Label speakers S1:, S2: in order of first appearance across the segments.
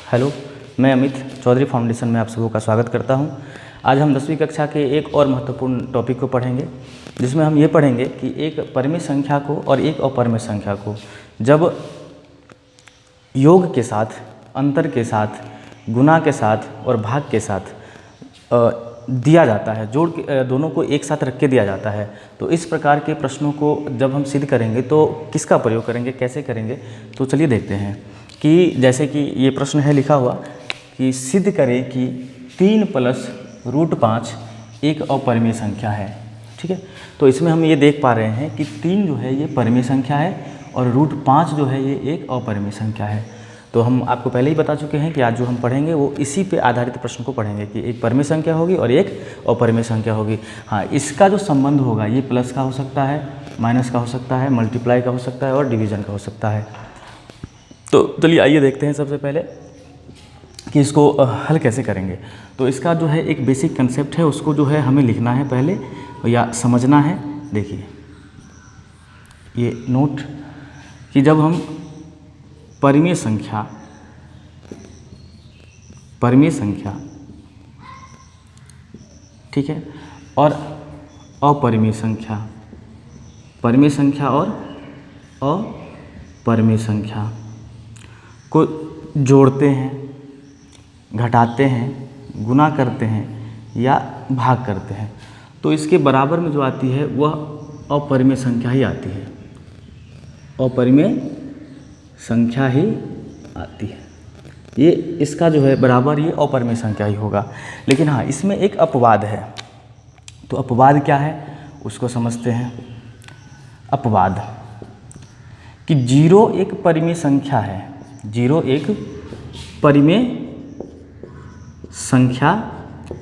S1: Hello, मैं Amit Chaudhary foundation में आप सबों का स्वागत करता हूं। आज हम 10वीं कक्षा के एक और महत्वपूर्ण टॉपिक को पढ़ेंगे, जिसमें हम ये पढ़ेंगे कि एक परिमेय संख्या को और एक अपरिमेय संख्या को जब योग के साथ, अंतर के साथ, गुणा के साथ और भाग के साथ दिया जाता है, जोड़ के दोनों को एक साथ रख के दिया जाता है, तो इस प्रकार के प्रश्नों को जब हम सिद्ध करेंगे तो किसका प्रयोग करेंगे, कैसे करेंगे, तो चलिए देखते हैं कि जैसे कि ये प्रश्न है लिखा हुआ कि सिद्ध करें कि 3 + √5 एक अपरिमेय संख्या है। ठीक है, तो इसमें हम ये देख पा रहे हैं कि 3 जो है ये परिमेय संख्या है और √5 जो है ये एक अपरिमेय संख्या है। तो हम आपको पहले ही बता चुके हैं कि आज जो हम पढ़ेंगे वो इसी पे आधारित प्रश्न को पढ़ेंगे कि एक परिमेय संख्या होगी और एक अपरिमेय संख्या होगी। हाँ, इसका जो संबंध होगा ये प्लस का हो सकता है, माइनस का हो सकता है, मल्टीप्लाई का हो सकता है और डिवीज़न का हो सकता है। तो चलिए आइए देखते हैं सबसे पहले कि इसको हल कैसे करेंगे। तो इसका जो है एक बेसिक कंसेप्ट है, उसको जो है हमें लिखना है पहले या समझना है। देखिए ये नोट कि जब हम परिमेय संख्या ठीक है और अपरिमेय संख्या, परिमेय संख्या और अपरिमेय संख्या को जोड़ते हैं, घटाते हैं, गुना करते हैं या भाग करते हैं, तो इसके बराबर में जो आती है वह अपरिमेय संख्या ही आती है, अपरिमेय संख्या ही आती है। ये इसका जो है बराबर ये अपरिमेय संख्या ही होगा। लेकिन हाँ, इसमें एक अपवाद है। तो अपवाद क्या है उसको समझते हैं। अपवाद कि 0 एक परिमेय संख्या है, 0 एक परिमेय संख्या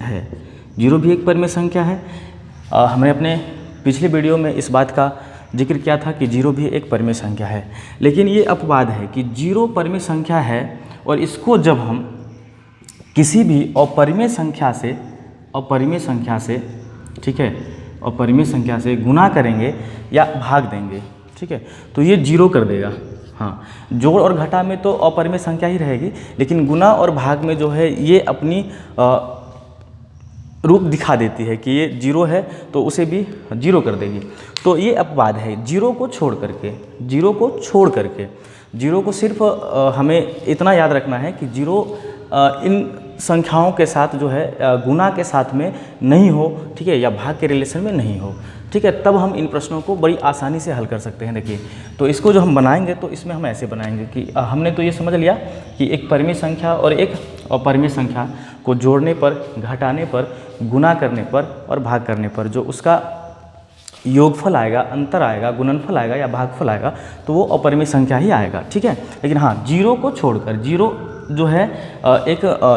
S1: है, 0 भी एक परिमेय संख्या है। हमने अपने पिछले वीडियो में इस बात का जिक्र किया था कि 0 भी एक परिमेय संख्या है। लेकिन ये अपवाद है कि 0 परिमेय संख्या है और इसको जब हम किसी भी अपरिमेय संख्या से ठीक है, अपरिमेय संख्या से गुना करेंगे या भाग देंगे, ठीक है, तो ये 0 कर देगा। हाँ, जोड़ और घटा में तो अपरिमेय संख्या ही रहेगी, लेकिन गुना और भाग में जो है ये अपनी रूप दिखा देती है कि ये 0 है तो उसे भी 0 कर देगी। तो ये अपवाद है। 0 को छोड़ करके 0 को सिर्फ हमें इतना याद रखना है कि 0 इन संख्याओं के साथ जो है गुना के साथ में नहीं हो, ठीक है, या भाग के रिलेशन में नहीं हो, ठीक है, तब हम इन प्रश्नों को बड़ी आसानी से हल कर सकते हैं। देखिए, तो इसको जो हम बनाएंगे तो इसमें हम ऐसे बनाएंगे कि हमने तो ये समझ लिया कि एक परिमेय संख्या और एक अपरिमेय संख्या को जोड़ने पर, घटाने पर, गुना करने पर और भाग करने पर जो उसका योगफल आएगा, अंतर आएगा, गुणनफल आएगा या भागफल आएगा, तो वो अपरिमेय संख्या ही आएगा। ठीक है, लेकिन हाँ, 0 को छोड़कर, 0 जो है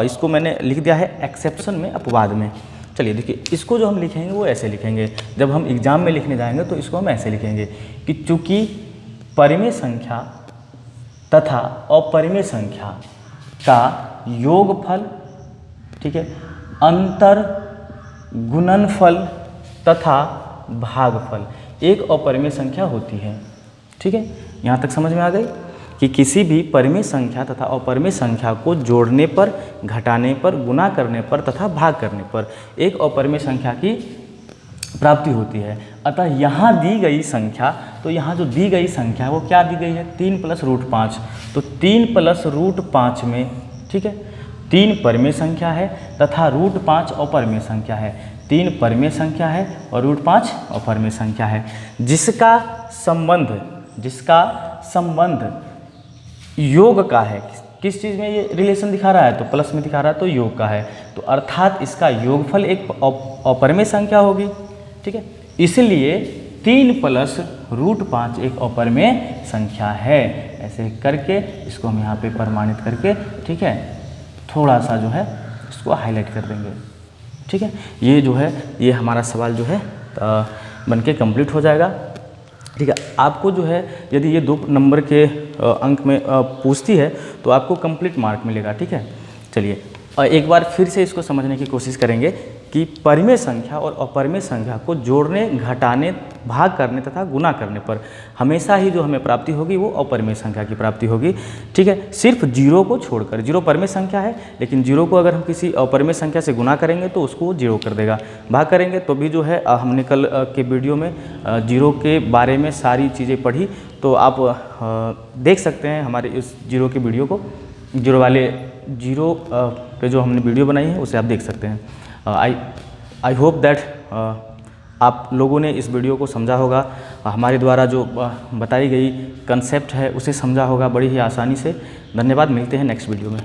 S1: इसको मैंने लिख दिया है एक्सेप्शन में, अपवाद में। चलिए देखिए, इसको जो हम लिखेंगे वो ऐसे लिखेंगे। जब हम एग्जाम में लिखने जाएंगे तो इसको हम ऐसे लिखेंगे कि चूँकि परिमेय संख्या तथा अपरिमेय संख्या का योगफल, ठीक है, अंतर, गुणनफल तथा भागफल एक अपरिमेय संख्या होती है। ठीक है, यहाँ तक समझ में आ गई कि किसी भी परिमेय संख्या तथा अपरिमेय संख्या को जोड़ने पर, घटाने पर, गुना करने पर तथा भाग करने पर एक अपरिमेय संख्या की प्राप्ति होती है। अतः यहाँ दी गई संख्या, तो यहाँ जो दी गई संख्या वो क्या दी गई है, 3 + √5। तो 3 + √5 में, ठीक है, 3 परिमेय संख्या है तथा √5 अपरिमेय संख्या है। 3 परिमेय संख्या है और √5 अपरिमेय संख्या है, जिसका संबंध योग का है। किस चीज़ में ये रिलेशन दिखा रहा है, तो प्लस में दिखा रहा है, तो योग का है, तो अर्थात इसका योगफल एक अपरिमेय संख्या होगी। ठीक है, इसलिए 3 + √5 एक अपरिमेय संख्या है। ऐसे करके इसको हम यहाँ पे प्रमाणित करके, ठीक है, थोड़ा सा जो है इसको हाईलाइट कर देंगे। ठीक है, ये जो है ये हमारा सवाल जो है बनके कंप्लीट हो जाएगा। ठीक है, आपको जो है यदि ये 2 नंबर के अंक में पूछती है तो आपको कंप्लीट मार्क मिलेगा। ठीक है, चलिए एक बार फिर से इसको समझने की कोशिश करेंगे कि परिमेय संख्या और अपरिमेय संख्या को जोड़ने, घटाने, भाग करने तथा गुना करने पर हमेशा ही जो हमें प्राप्ति होगी वो अपरिमेय संख्या की प्राप्ति होगी। ठीक है, सिर्फ जीरो को छोड़कर। जीरो परिमेय संख्या है, लेकिन जीरो को अगर हम किसी अपरिमेय संख्या से गुना करेंगे तो उसको वो जीरो कर देगा। भाग करेंगे तो भी जो है हमने कल के वीडियो में जीरो के बारे में सारी चीज़ें पढ़ी, तो आप देख सकते हैं हमारे इस जीरो के वीडियो को, जीरो वाले जीरो पे जो हमने वीडियो बनाई है उसे आप देख सकते हैं। आई होप दैट आप लोगों ने इस वीडियो को समझा होगा, हमारे द्वारा जो बताई गई कंसेप्ट है उसे समझा होगा बड़ी ही आसानी से। धन्यवाद, मिलते हैं नेक्स्ट वीडियो में।